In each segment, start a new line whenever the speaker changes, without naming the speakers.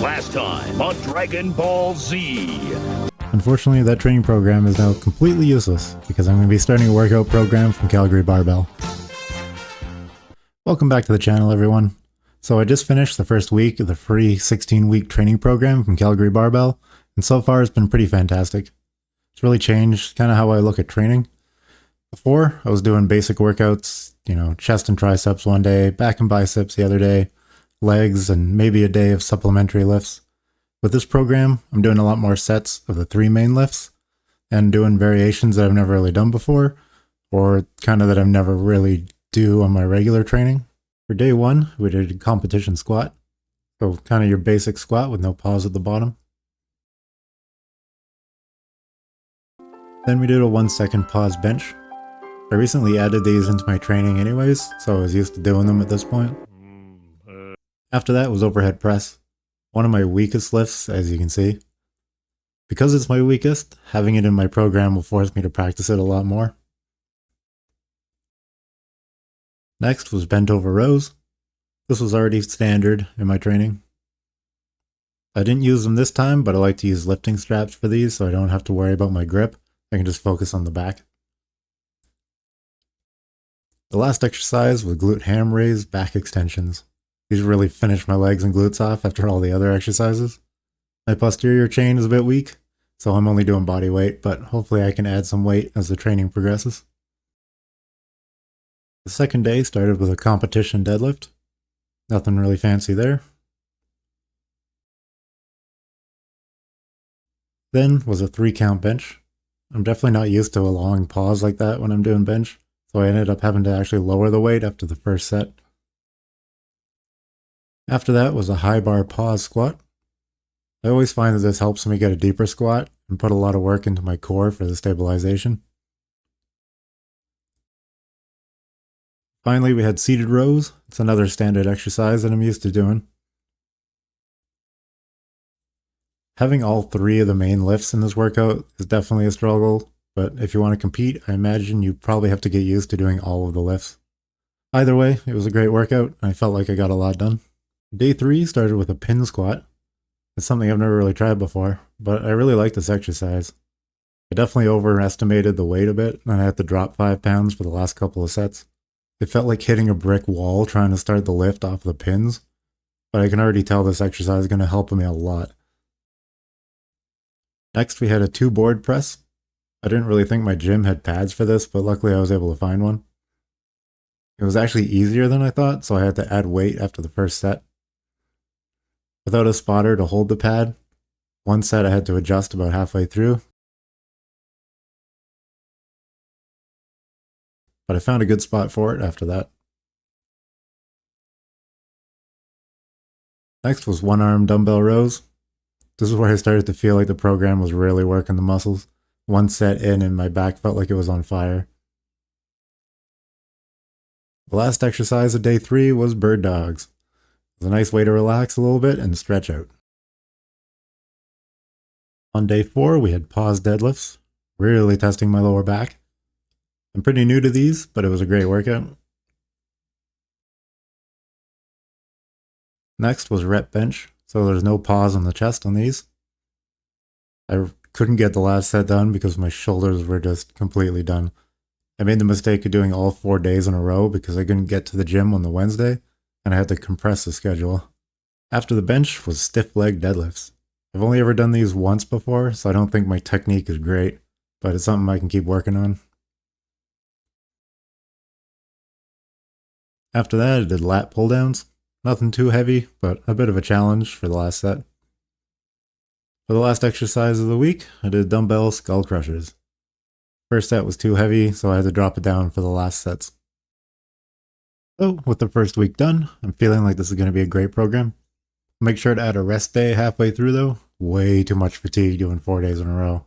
Last time on Dragon Ball Z.
Unfortunately, that training program is now completely useless because I'm going to be starting a workout program from Calgary Barbell. Welcome back to the channel, everyone. So I just finished the first week of the free 16-week training program from Calgary Barbell, and so far it's been pretty fantastic. It's really changed kind of how I look at training. Before, I was doing basic workouts, chest and triceps one day, back and biceps the other day, legs, and maybe a day of supplementary lifts. With this program, I'm doing a lot more sets of the 3 main lifts and doing variations that I've never really done before, or kind of that I've never really do on my regular training. For day 1, we did a competition squat. So kind of your basic squat with no pause at the bottom. Then we did a 1-second pause bench. I recently added these into my training anyways, so I was used to doing them at this point. After that was overhead press. One of my weakest lifts, as you can see. Because it's my weakest, having it in my program will force me to practice it a lot more. Next was bent over rows. This was already standard in my training. I didn't use them this time, but I like to use lifting straps for these so I don't have to worry about my grip. I can just focus on the back. The last exercise was glute ham raise back extensions. These really finished my legs and glutes off after all the other exercises. My posterior chain is a bit weak, so I'm only doing body weight, but hopefully I can add some weight as the training progresses. The second day started with a competition deadlift. Nothing really fancy there. Then was a 3-count bench. I'm definitely not used to a long pause like that when I'm doing bench, so I ended up having to actually lower the weight after the first set. After that was a high bar pause squat. I always find that this helps me get a deeper squat and put a lot of work into my core for the stabilization. Finally, we had seated rows. It's another standard exercise that I'm used to doing. Having all 3 of the main lifts in this workout is definitely a struggle, but if you want to compete, I imagine you probably have to get used to doing all of the lifts. Either way, it was a great workout, and I felt like I got a lot done. Day 3 started with a pin squat. It's something I've never really tried before, but I really like this exercise. I definitely overestimated the weight a bit, and I had to drop 5 pounds for the last couple of sets. It felt like hitting a brick wall trying to start the lift off the pins, but I can already tell this exercise is going to help me a lot. Next, we had a 2 board press. I didn't really think my gym had pads for this, but luckily I was able to find one. It was actually easier than I thought, so I had to add weight after the first set. Without a spotter to hold the pad, one set I had to adjust about halfway through. But I found a good spot for it after that. Next was 1-arm dumbbell rows. This is where I started to feel like the program was really working the muscles. One set in and my back felt like it was on fire. The last exercise of day 3 was bird dogs. It was a nice way to relax a little bit and stretch out. On day 4, we had pause deadlifts, really testing my lower back. I'm pretty new to these, but it was a great workout. Next was rep bench, so there's no pause on the chest on these. I couldn't get the last set done because my shoulders were just completely done. I made the mistake of doing all 4 days in a row because I couldn't get to the gym on the Wednesday, and I had to compress the schedule. After the bench was stiff leg deadlifts. I've only ever done these once before, so I don't think my technique is great, but it's something I can keep working on. After that, I did lat pull downs. Nothing too heavy, but a bit of a challenge for the last set. For the last exercise of the week, I did dumbbell skull crushers. First set was too heavy, so I had to drop it down for the last sets. So, with the first week done, I'm feeling like this is going to be a great program. Make sure to add a rest day halfway through though. Way too much fatigue doing 4 days in a row.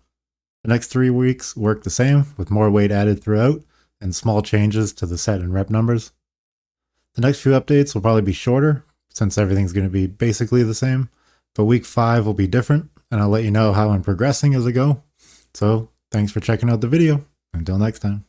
The next 3 weeks work the same, with more weight added throughout, and small changes to the set and rep numbers. The next few updates will probably be shorter, since everything's going to be basically the same, but week 5 will be different, and I'll let you know how I'm progressing as I go. So, thanks for checking out the video. Until next time.